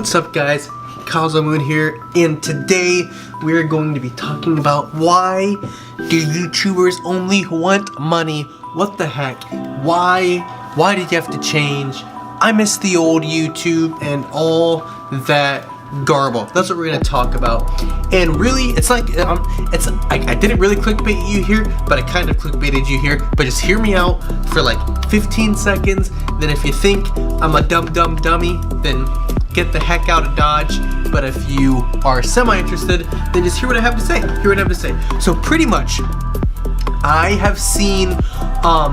What's up, guys? Kazumoon here, and today we're going to be talking about why do YouTubers only want money? What the heck? Why did you have to change? I miss the old YouTube and all that garble. That's what we're gonna talk about. And really, it's like I didn't really clickbait you here, but I kind of clickbaited you here. But just hear me out for like 15 seconds. Then if you think I'm a dummy, then get the heck out of Dodge. But if you are semi-interested, then just hear what I have to say. So pretty much, I have seen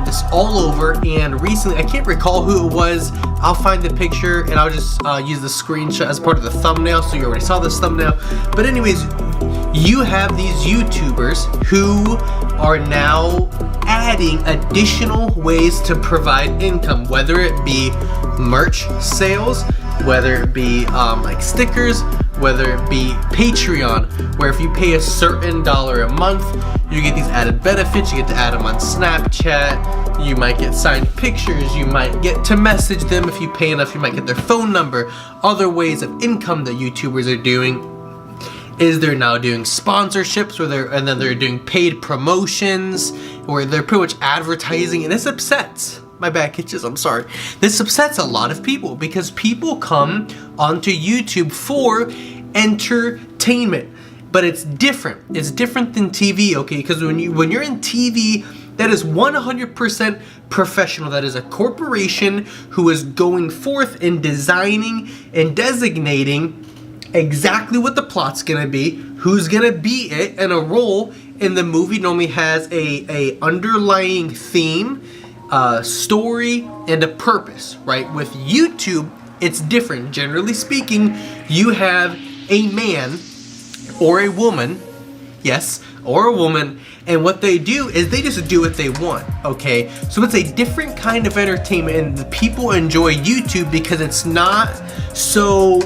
this all over, and recently, I can't recall who it was. I'll find the picture and I'll just use the screenshot as part of the thumbnail, so you already saw this thumbnail. But anyways, you have these YouTubers who are now adding additional ways to provide income, whether it be merch sales, whether it be like stickers, whether it be Patreon, where if you pay a certain $1 a month, you get these added benefits. You get to add them on Snapchat, you might get signed pictures, you might get to message them. If you pay enough, you might get their phone number. Other ways of income that YouTubers are doing is they're now doing sponsorships, and then they're doing paid promotions, where they're pretty much advertising, and this upsets. My back itches, I'm sorry. This upsets a lot of people because people come onto YouTube for entertainment. But it's different. It's different than TV, okay? Because when you're in TV, that is 100% professional. That is a corporation who is going forth and designing and designating exactly what the plot's gonna be, who's gonna be it, and a role in the movie normally has a underlying theme, story, and a purpose, right? With YouTube, it's different. Generally speaking, you have a man or a woman, yes, or a woman, and what they do is they just do what they want, okay? So it's a different kind of entertainment, and the people enjoy YouTube because it's not so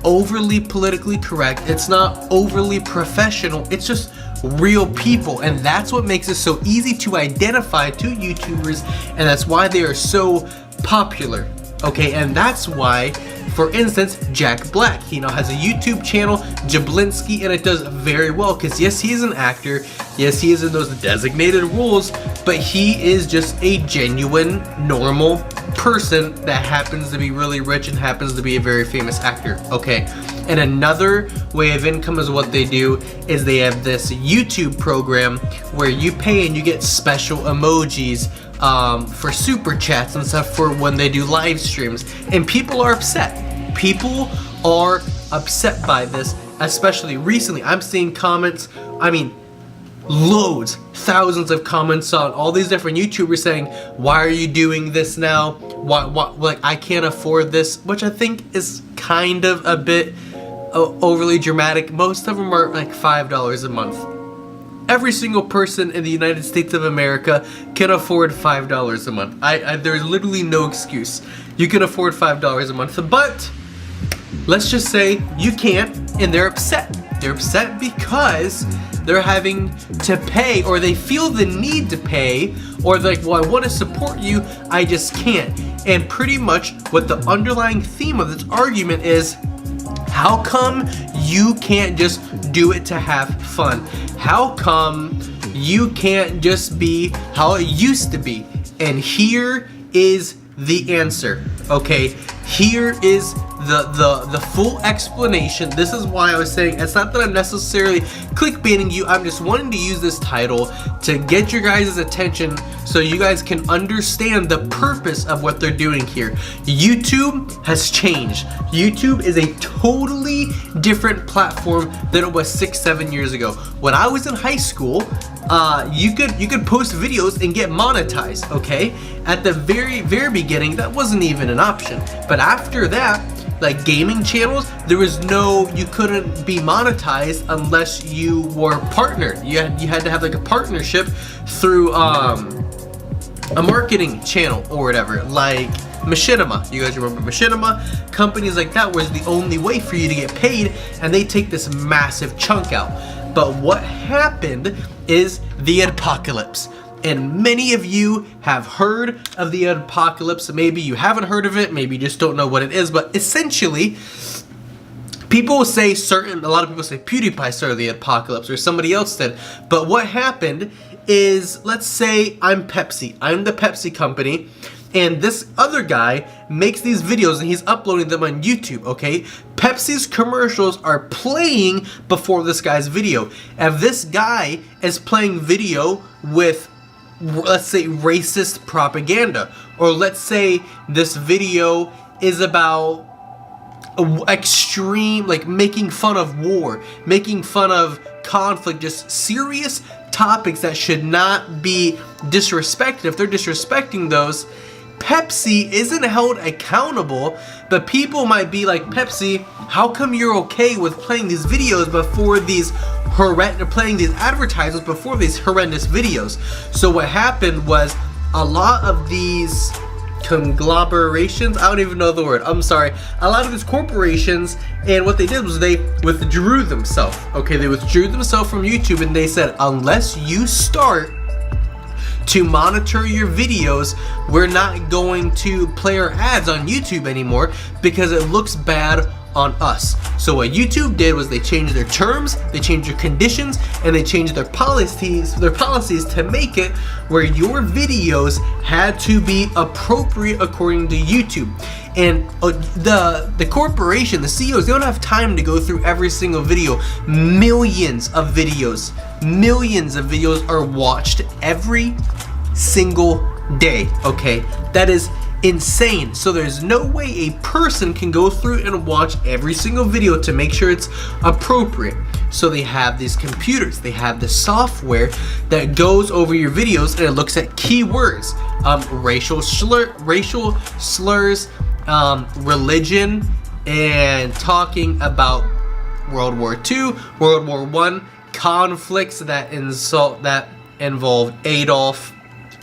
overly politically correct, it's not overly professional, it's just real people, and that's what makes it so easy to identify to YouTubers, and that's why they are so popular, okay? And that's why, for instance, Jack Black, he now has a YouTube channel, Jablinski, and it does very well because yes, he is an actor, yes, he is in those designated roles, but he is just a genuine, normal person that happens to be really rich and happens to be a very famous actor, okay? And another way of income is what they do is they have this YouTube program where you pay and you get special emojis for super chats and stuff for when they do live streams, and people are upset. People are upset by this, especially recently. I'm seeing comments, I mean, loads, thousands of comments on all these different YouTubers saying, why are you doing this now? Why, like, I can't afford this, which I think is kind of a bit overly dramatic. Most of them are like $5 a month. Every single person in the United States of America can afford $5 a month. There's literally no excuse. You can afford $5 a month, but let's just say you can't, and they're upset. They're upset because they're having to pay, or they feel the need to pay, or they're like, well, I want to support you, I just can't. And pretty much what the underlying theme of this argument is, how come you can't just do it to have fun? How come you can't just be how it used to be? And here is the answer, okay? Here is the full explanation. This is why I was saying, it's not that I'm necessarily clickbaiting you, I'm just wanting to use this title to get your guys' attention so you guys can understand the purpose of what they're doing here. YouTube has changed. YouTube is a totally different platform than it was 6-7 years ago. When I was in high school, you could post videos and get monetized, okay? At the very beginning, that wasn't even an option. But after that, like gaming channels, you couldn't be monetized unless you were partnered. You had to have like a partnership through a marketing channel or whatever, like Machinima. You guys remember Machinima? Companies like that was the only way for you to get paid, and they take this massive chunk out. But what happened is the apocalypse. And many of you have heard of the apocalypse. Maybe you haven't heard of it, maybe you just don't know what it is, but essentially People say a lot of people say PewDiePie started the apocalypse or somebody else did. But what happened is, let's say I'm Pepsi. I'm the Pepsi company, and this other guy makes these videos and he's uploading them on YouTube, okay? Pepsi's commercials are playing before this guy's video. If this guy is playing video with, let's say, racist propaganda, or let's say this video is about extreme, like making fun of war, making fun of conflict, just serious topics that should not be disrespected. If they're disrespecting those, Pepsi isn't held accountable, but people might be like, Pepsi, how come you're okay with playing these videos before these playing these advertisements before these horrendous videos? So what happened was a lot of these conglomerations, I don't even know the word, I'm sorry, a lot of these corporations, and what they did was they withdrew themselves, okay? They withdrew themselves from YouTube, and they said, unless you start to monitor your videos, we're not going to play our ads on YouTube anymore because it looks bad on us. So what YouTube did was they changed their terms, they changed their conditions, and they changed their policies to make it where your videos had to be appropriate according to YouTube. And the corporation, the CEOs, they don't have time to go through every single video. Millions of videos are watched every single day, okay? That is insane. So there's no way a person can go through and watch every single video to make sure it's appropriate. So they have these computers, they have the software that goes over your videos and it looks at keywords, racial slurs, religion, and talking about World War II, World War I, conflicts that involve Adolf.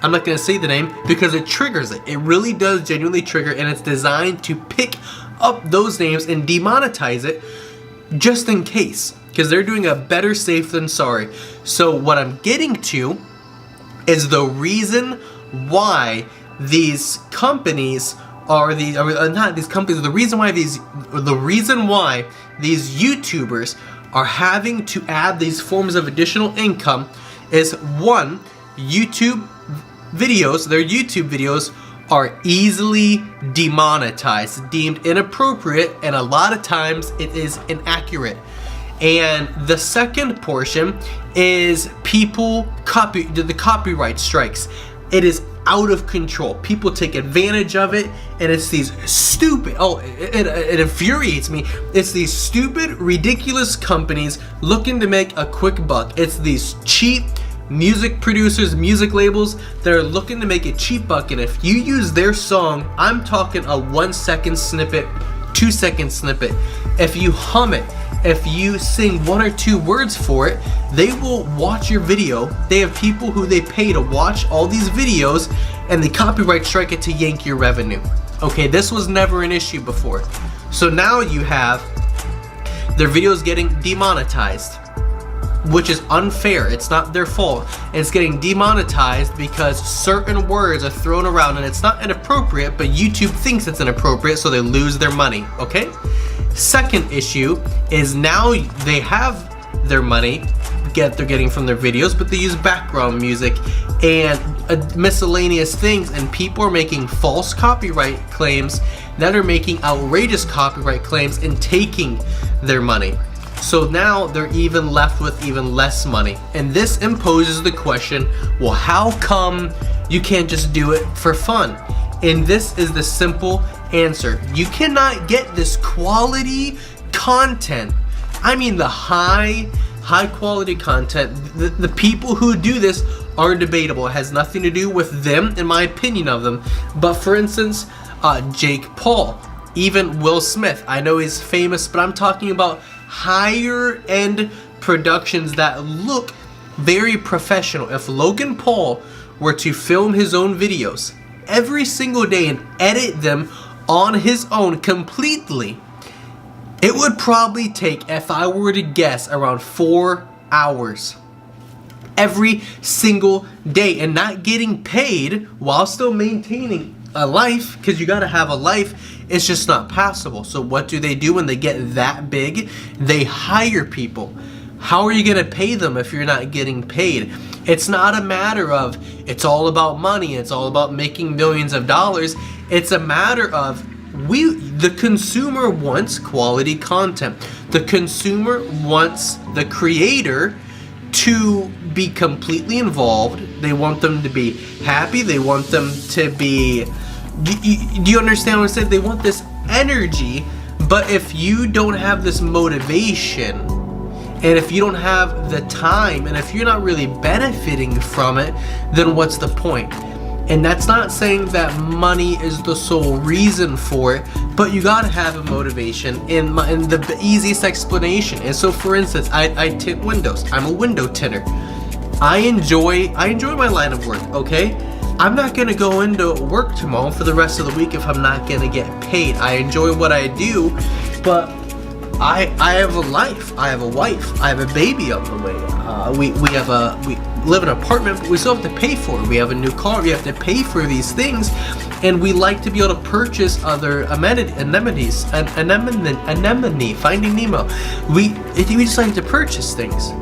I'm not going to say the name because it triggers it. It really does genuinely trigger, and it's designed to pick up those names and demonetize it just in case, because they're doing a better safe than sorry. So what I'm getting to is the reason why these companies the reason why these YouTubers are having to add these forms of additional income is, one, their YouTube videos are easily demonetized, deemed inappropriate, and a lot of times it is inaccurate. And the second portion is the copyright strikes. It is out of control. People take advantage of it, and it's these stupid, it infuriates me. It's these stupid, ridiculous companies looking to make a quick buck. It's these cheap music producers, music labels that are looking to make a cheap buck, and if you use their song, I'm talking a 1 second snippet, 2 second snippet, if you hum it, if you sing 1 or 2 words for it, they will watch your video. They have people who they pay to watch all these videos, and they copyright strike it to yank your revenue. Okay, this was never an issue before. So now you have their videos getting demonetized, which is unfair. It's not their fault. It's getting demonetized because certain words are thrown around, and it's not inappropriate, but YouTube thinks it's inappropriate, so they lose their money, okay? Second issue is now they have their money they're getting from their videos, but they use background music and miscellaneous things, and people are making false copyright claims that are making outrageous copyright claims and taking their money. So now they're even left with even less money. And this imposes the question, well, how come you can't just do it for fun? And this is the simple answer. You cannot get this quality content. I mean the high quality content. The people who do this are debatable. It has nothing to do with them, in my opinion of them. But for instance, Jake Paul, even Will Smith. I know he's famous, but I'm talking about higher end productions that look very professional. If Logan Paul were to film his own videos every single day and edit them on his own completely, it would probably take, if I were to guess, around 4 hours every single day, and not getting paid while still maintaining a life, because you got to have a life, it's just not possible. So what do they do when they get that big? They hire people. How are you going to pay them if you're not getting paid? It's not a matter of it's all about money, it's all about making millions of dollars. It's a matter of the consumer wants quality content. The consumer wants the creator to be completely involved. They want them to be happy. They want them to be... Do you understand what I'm saying? They want this energy, but if you don't have this motivation, and if you don't have the time, and if you're not really benefiting from it, then what's the point? And that's not saying that money is the sole reason for it, but you gotta have a motivation. And the easiest explanation is, so for instance, I tint windows. I'm a window tinter. I enjoy my line of work, okay? I'm not gonna go into work tomorrow for the rest of the week if I'm not gonna get paid. I enjoy what I do, but I have a life. I have a wife. I have a baby on the way. We live in an apartment, but we still have to pay for it. We have a new car. We have to pay for these things, and we like to be able to purchase other amenities. Anemone, Finding Nemo. We just like to purchase things.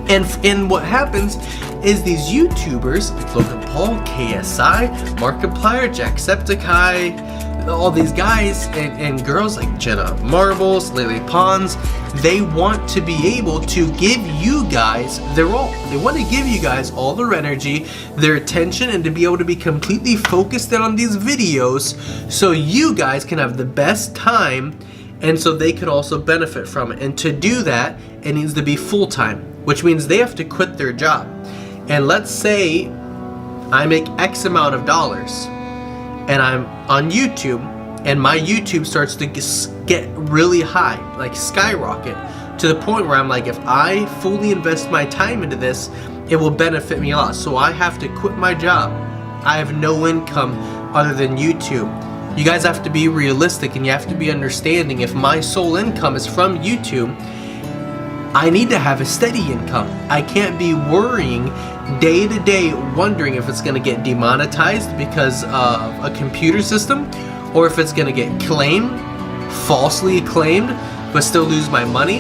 And what happens is these YouTubers, Logan Paul, KSI, Markiplier, Jacksepticeye, all these guys and girls like Jenna Marbles, Lily Pons, they want to be able to give you guys their all. They want to give you guys all their energy, their attention, and to be able to be completely focused in on these videos so you guys can have the best time, and so they could also benefit from it. And to do that, it needs to be full-time, which means they have to quit their job. And let's say I make X amount of dollars and I'm on YouTube, and my YouTube starts to get really high, like skyrocket, to the point where I'm like, if I fully invest my time into this, it will benefit me a lot. So I have to quit my job. I have no income other than YouTube. You guys have to be realistic, and you have to be understanding, if my sole income is from YouTube, I need to have a steady income. I can't be worrying day to day, wondering if it's going to get demonetized because of a computer system, or if it's going to get falsely claimed, but still lose my money.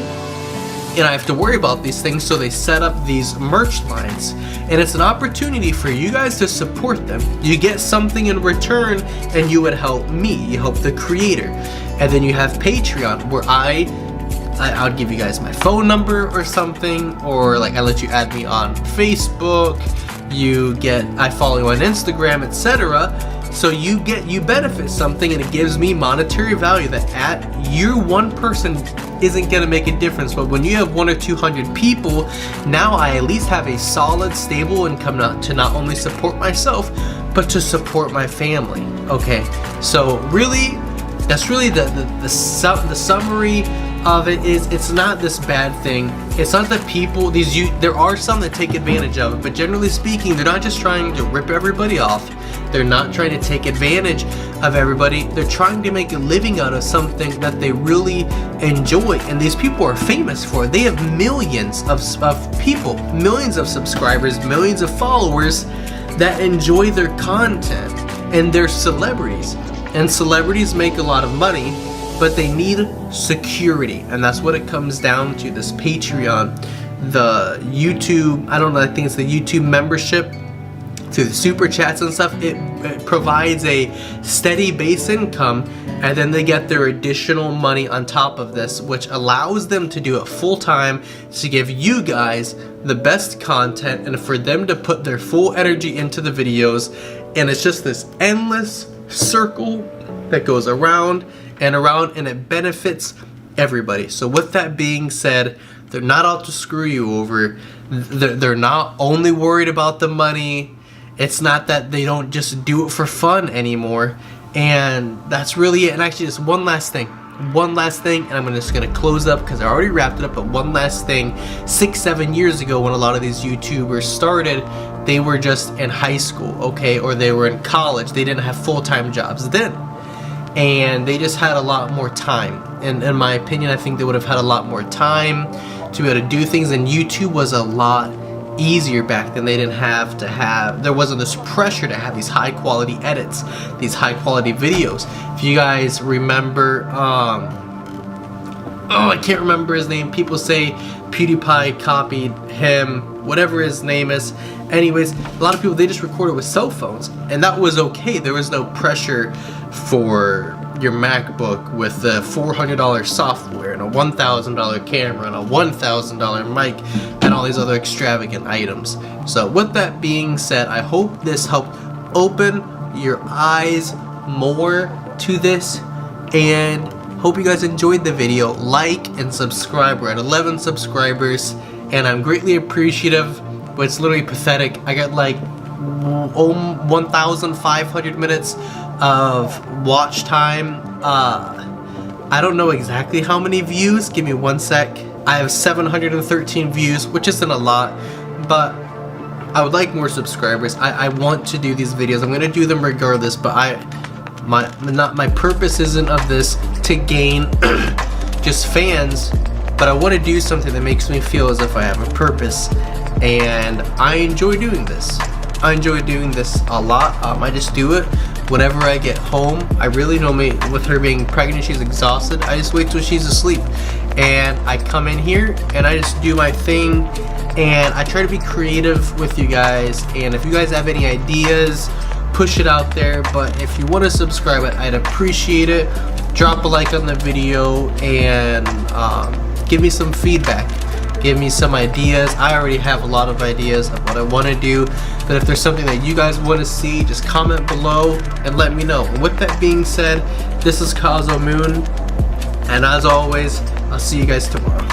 And I have to worry about these things, so they set up these merch lines. And it's an opportunity for you guys to support them. You get something in return, and you would help me. You help the creator. And then you have Patreon, where I'll give you guys my phone number or something, or like I let you add me on Facebook, I follow you on Instagram, etc. So you benefit something, and it gives me monetary value that at your one person isn't gonna make a difference. But when you have 100 or 200 people, now I at least have a solid, stable income to not only support myself, but to support my family. Okay, so really, that's really the summary of it. Is it's not this bad thing. It's not that people, there are some that take advantage of it, but generally speaking, they're not just trying to rip everybody off. They're not trying to take advantage of everybody. They're trying to make a living out of something that they really enjoy, and these people are famous for it. They have millions of people, millions of subscribers, millions of followers that enjoy their content, and they're celebrities. And celebrities make a lot of money, but they need security, and that's what it comes down to. This Patreon, the YouTube, I don't know, I think it's the YouTube membership through the super chats and stuff. It provides a steady base income, and then they get their additional money on top of this, which allows them to do it full time, to give you guys the best content, and for them to put their full energy into the videos. And it's just this endless circle that goes around and around, and it benefits everybody. So with that being said, they're not out to screw you over. They're not only worried about the money. It's not that they don't just do it for fun anymore. And that's really it. And actually, just one last thing, and I'm just gonna close up because I already wrapped it up. But one last thing, 6-7 years ago, when a lot of these YouTubers started, they were just in high school, okay, or they were in college. They didn't have full-time jobs then, and they just had a lot more time. And in my opinion, I think they would have had a lot more time to be able to do things, and YouTube was a lot easier back then. They didn't have to have, there wasn't this pressure to have these high quality edits, these high quality videos. If you guys remember, I can't remember his name. People say PewDiePie copied him, whatever his name is. Anyways, a lot of people, they just recorded with cell phones, and that was okay. There was no pressure for your MacBook with the $400 software and a $1,000 camera and a $1,000 mic and all these other extravagant items. So with that being said, I hope this helped open your eyes more to this, and hope you guys enjoyed the video. Like and subscribe. We're at 11 subscribers, and I'm greatly appreciative, but it's literally pathetic. I got like 1,500 minutes of watch time. I don't know exactly how many views. Give me one sec. I have 713 views, which isn't a lot, but I would like more subscribers. I want to do these videos. I'm gonna do them regardless, but my purpose isn't of this to gain just fans, but I want to do something that makes me feel as if I have a purpose, and I enjoy doing this. I enjoy doing this a lot. I just do it whenever I get home. I really normally, with her being pregnant, she's exhausted. I just wait till she's asleep, and I come in here and I just do my thing, and I try to be creative with you guys. And if you guys have any ideas, push it out there. But if you want to subscribe, I'd appreciate it. Drop a like on the video, and give me some feedback. Give me some ideas. I already have a lot of ideas of what I want to do, but if there's something that you guys want to see, just comment below and let me know. And with that being said, this is Kazo Moon, and as always, I'll see you guys tomorrow.